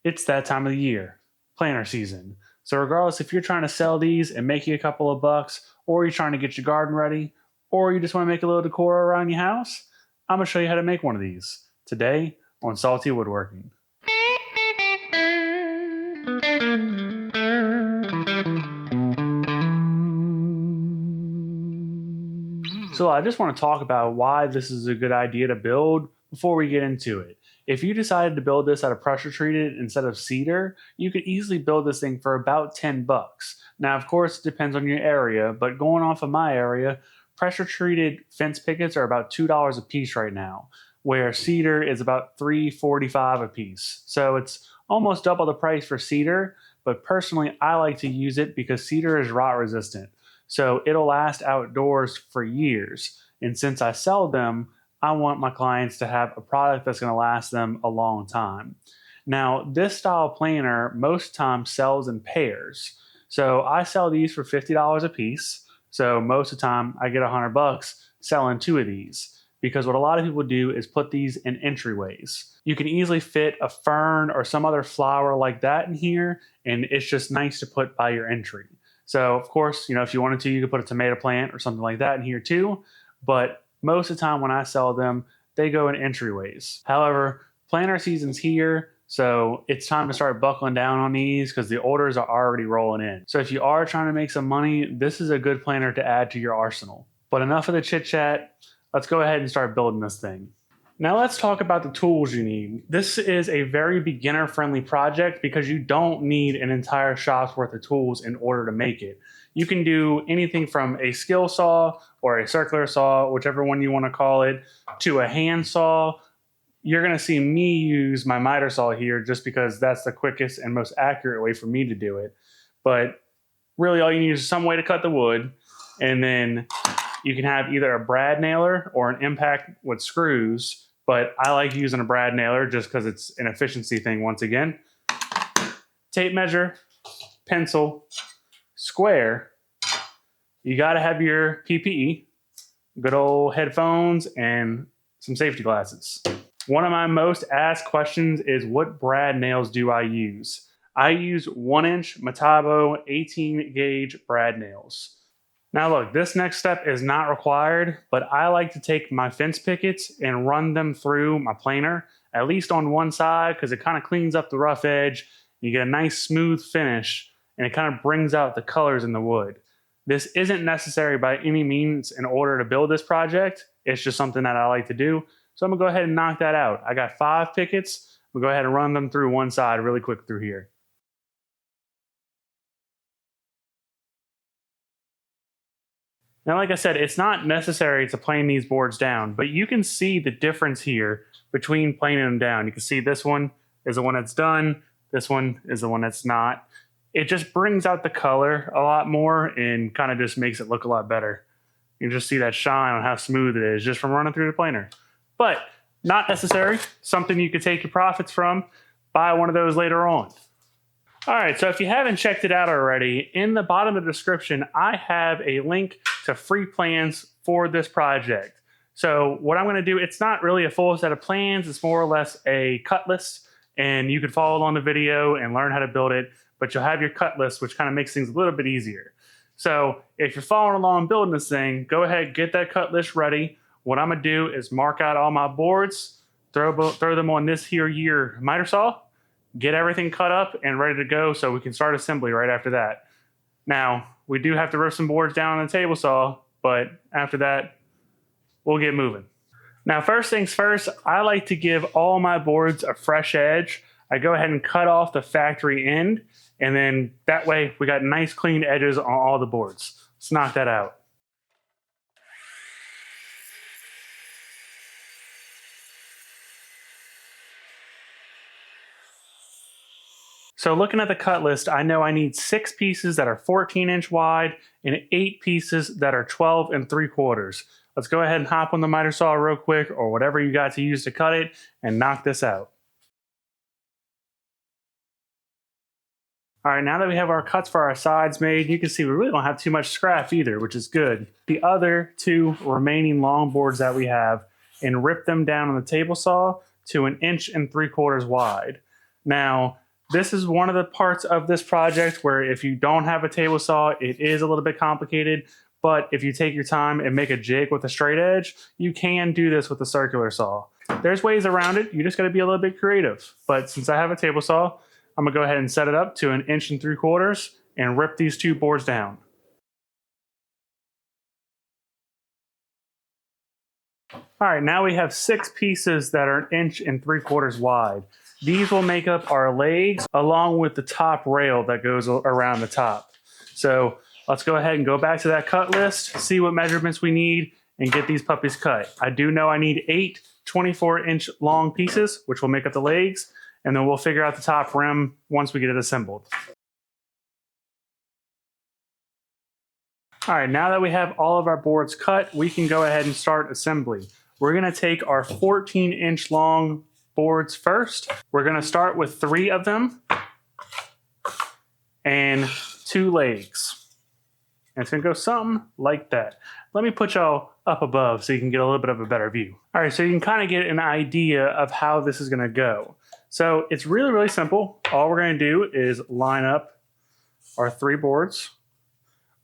It's that time of the year, planter season. So regardless if you're trying to sell these and make you a couple of bucks, or you're trying to get your garden ready, or you just want to make a little decor around your house, I'm going to show you how to make one of these today on Salty Woodworking. So I just want to talk about why this is a good idea to build before we get into it. If you decided to build this out of pressure treated instead of cedar, you could easily build this thing for about 10 bucks. Now, of course, it depends on your area, but going off of my area, pressure treated fence pickets are about $2 a piece right now, where cedar is about $3.45 a piece. So it's almost double the price for cedar, but personally, I like to use it because cedar is rot resistant. So it'll last outdoors for years. And since I sell them, I want my clients to have a product that's going to last them a long time. Now, this style planter most times sells in pairs. So I sell these for $50 a piece. So most of the time I get $100 selling 2 of these. Because what a lot of people do is put these in entryways. You can easily fit a fern or some other flower like that in here, and it's just nice to put by your entry. So of course, if you wanted to, you could put a tomato plant or something like that in here too. But most of the time when I sell them, they go in entryways. However, planter season's here, so it's time to start buckling down on these because the orders are already rolling in. So if you are trying to make some money, this is a good planter to add to your arsenal. But enough of the chit chat. Let's go ahead and start building this thing. Now let's talk about the tools you need. This is a very beginner-friendly project because you don't need an entire shop's worth of tools in order to make it. You can do anything from a skill saw or a circular saw, whichever one you want to call it, to a hand saw. You're going to see me use my miter saw here just because that's the quickest and most accurate way for me to do it. But really all you need is some way to cut the wood, and then you can have either a brad nailer or an impact with screws, but I like using a brad nailer just because it's an efficiency thing once again. Tape measure, pencil, square. You got to have your PPE, good old headphones, and some safety glasses. One of my most asked questions is, what brad nails do I use? I use 1-inch Metabo 18 gauge brad nails. Now look, this next step is not required, but I like to take my fence pickets and run them through my planer, at least on one side, because it kind of cleans up the rough edge. You get a nice smooth finish, and it kind of brings out the colors in the wood. This isn't necessary by any means in order to build this project. It's just something that I like to do. So I'm gonna go ahead and knock that out. I got 5 pickets. We'll go ahead and run them through one side really quick through here. Now, like I said, it's not necessary to plane these boards down, but you can see the difference here between planing them down. You can see this one is the one that's done. This one is the one that's not. It just brings out the color a lot more and kind of just makes it look a lot better. You can just see that shine on how smooth it is just from running through the planer. But not necessary. Something you could take your profits from. Buy one of those later on. All right, so if you haven't checked it out already, in the bottom of the description, I have a link to free plans for this project. So what I'm gonna do, it's not really a full set of plans, it's more or less a cut list, and you can follow along the video and learn how to build it, but you'll have your cut list, which kind of makes things a little bit easier. So if you're following along building this thing, go ahead, get that cut list ready. What I'm gonna do is mark out all my boards, throw them on this here miter saw, get everything cut up and ready to go so we can start assembly right after that. Now, we do have to rip some boards down on the table saw, but after that, we'll get moving. Now, first things first, I like to give all my boards a fresh edge. I go ahead and cut off the factory end, and then that way we got nice clean edges on all the boards. Let's knock that out. So looking at the cut list, I know I need 6 pieces that are 14-inch wide and 8 pieces that are 12 3/4. Let's go ahead and hop on the miter saw real quick, or whatever you got to use to cut it, and knock this out. All right, now that we have our cuts for our sides made, you can see we really don't have too much scrap either, which is good. The other 2 remaining long boards that we have, and rip them down on the table saw to 1 3/4 wide. Now, This is one of the parts of this project where if you don't have a table saw, it is a little bit complicated. But if you take your time and make a jig with a straight edge, you can do this with a circular saw. There's ways around it. You just got to be a little bit creative. But since I have a table saw, I'm gonna go ahead and set it up to 1 3/4 inches and rip these two boards down. All right, now we have 6 pieces that are 1 3/4 inches wide. These will make up our legs along with the top rail that goes around the top. So let's go ahead and go back to that cut list, see what measurements we need, and get these puppies cut. I do know I need 8 24-inch long pieces, which will make up the legs, and then we'll figure out the top rim once we get it assembled. All right, now that we have all of our boards cut, we can go ahead and start assembly. We're gonna take our 14-inch long boards first. We're gonna start with 3 of them and 2 legs. And it's gonna go something like that. Let me put y'all up above so you can get a little bit of a better view. All right, so you can kind of get an idea of how this is gonna go. So it's really, really simple. All we're gonna do is line up our 3 boards,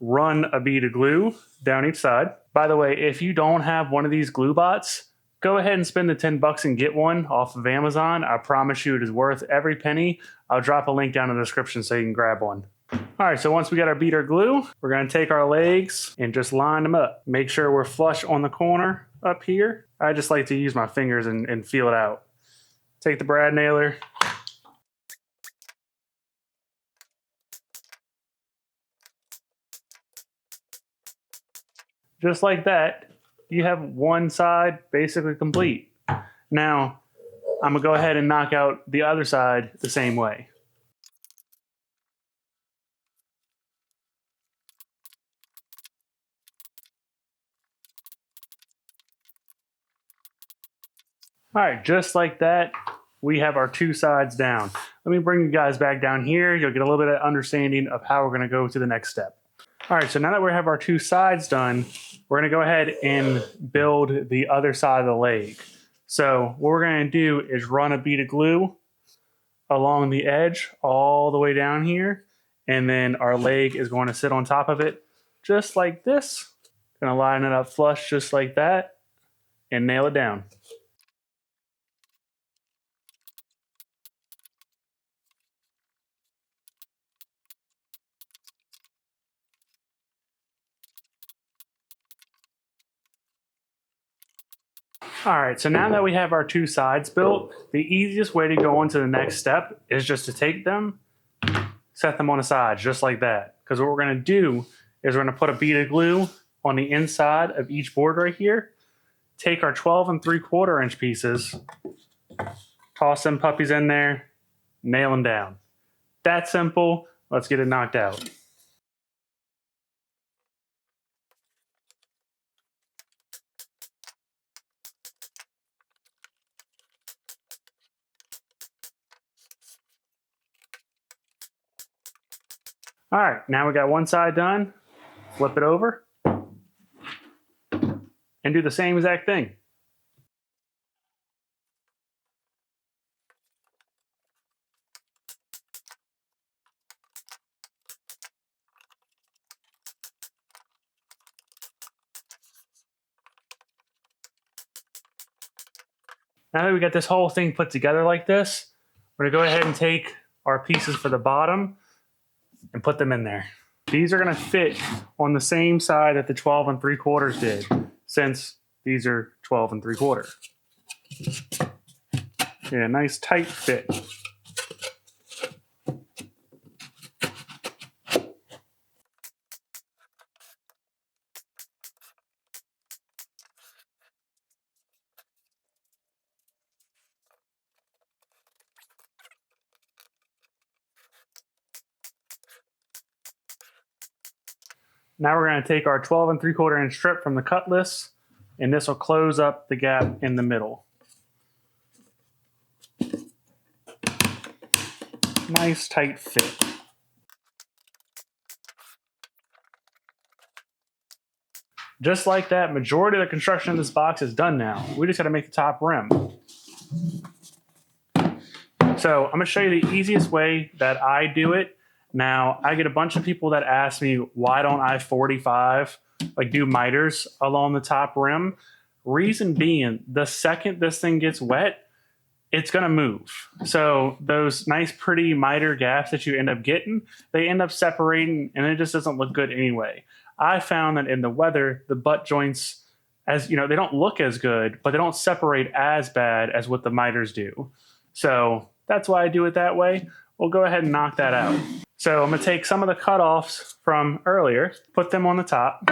run a bead of glue down each side. By the way, if you don't have one of these glue bots, go ahead and spend the $10 and get one off of Amazon. I promise you it is worth every penny. I'll drop a link down in the description so you can grab one. All right, so once we got our beater glue, we're gonna take our legs and just line them up. Make sure we're flush on the corner up here. I just like to use my fingers and feel it out. Take the brad nailer. Just like that, you have one side basically complete. Now, I'm gonna go ahead and knock out the other side the same way. All right, just like that, we have our 2 sides down. Let me bring you guys back down here. You'll get a little bit of understanding of how we're gonna go to the next step. All right, so now that we have our 2 sides done, we're gonna go ahead and build the other side of the leg. So what we're gonna do is run a bead of glue along the edge all the way down here, and then our leg is going to sit on top of it just like this. Gonna line it up flush just like that and nail it down. All right, so now that we have our 2 sides built, the easiest way to go on to the next step is just to take them, set them on the sides, just like that. Because what we're gonna do is we're gonna put a bead of glue on the inside of each board right here, take our 12 3/4 inch pieces, toss them puppies in there, nail them down. That simple, let's get it knocked out. All right, now we got one side done. Flip it over and do the same exact thing. Now that we got this whole thing put together like this, we're gonna go ahead and take our pieces for the bottom and put them in there. These are gonna fit on the same side that the 12 3/4 did, since these are 12 3/4. Yeah, nice tight fit. Now we're gonna take our 12 3/4 inch strip from the cut list, and this will close up the gap in the middle. Nice tight fit. Just like that, majority of the construction of this box is done now. We just gotta make the top rim. So I'm gonna show you the easiest way that I do it. Now, I get a bunch of people that ask me, why don't I 45, like do miters along the top rim? Reason being, the second this thing gets wet, it's going to move. So those nice, pretty miter gaps that you end up getting, they end up separating and it just doesn't look good anyway. I found that in the weather, the butt joints, as you know, they don't look as good, but they don't separate as bad as what the miters do. So that's why I do it that way. We'll go ahead and knock that out. So I'm going to take some of the cutoffs from earlier, put them on the top,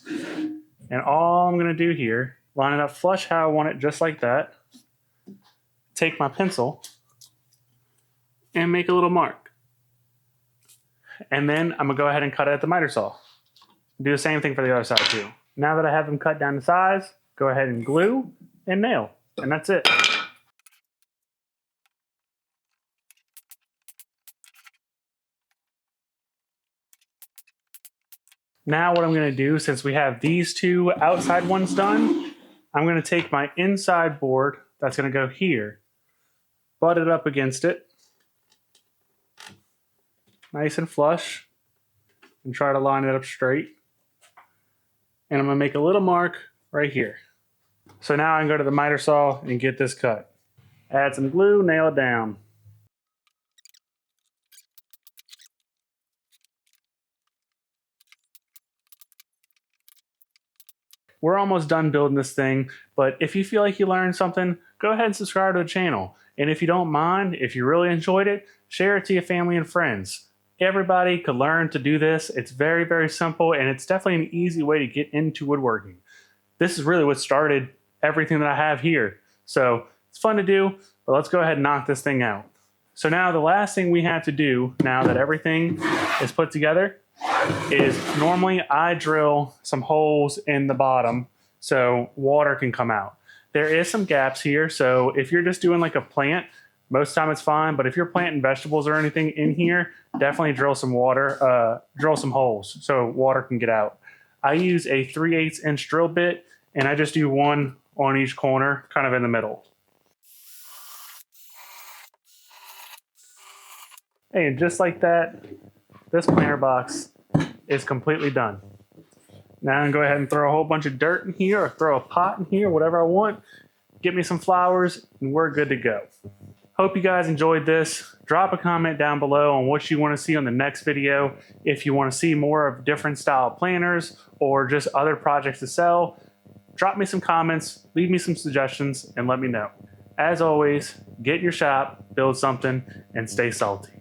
and all I'm going to do here, line it up flush how I want it, just like that. Take my pencil and make a little mark. And then I'm going to go ahead and cut it at the miter saw. Do the same thing for the other side too. Now that I have them cut down to size, go ahead and glue and nail. And that's it. Now what I'm going to do, since we have these two outside ones done, I'm going to take my inside board that's going to go here, butt it up against it, nice and flush, and try to line it up straight. And I'm going to make a little mark right here. So now I can go to the miter saw and get this cut. Add some glue, nail it down. We're almost done building this thing, but if you feel like you learned something, go ahead and subscribe to the channel. And if you don't mind, if you really enjoyed it, share it to your family and friends. Everybody could learn to do this. It's very, very simple, and it's definitely an easy way to get into woodworking. This is really what started everything that I have here. So it's fun to do, but let's go ahead and knock this thing out. So now the last thing we have to do, now that everything is put together, is normally I drill some holes in the bottom so water can come out. There is some gaps here, so if you're just doing like a plant, most of the time it's fine, but if you're planting vegetables or anything in here, definitely drill some holes so water can get out. I use a 3/8 inch drill bit, and I just do one on each corner, kind of in the middle. Hey, and just like that, this planter box is completely done. Now I'm going to go ahead and throw a whole bunch of dirt in here, or throw a pot in here, whatever I want. Get me some flowers, and we're good to go. Hope you guys enjoyed this. Drop a comment down below on what you want to see on the next video. If you want to see more of different style planners or just other projects to sell, drop me some comments, leave me some suggestions, and let me know. As always, get in your shop, build something, and stay salty.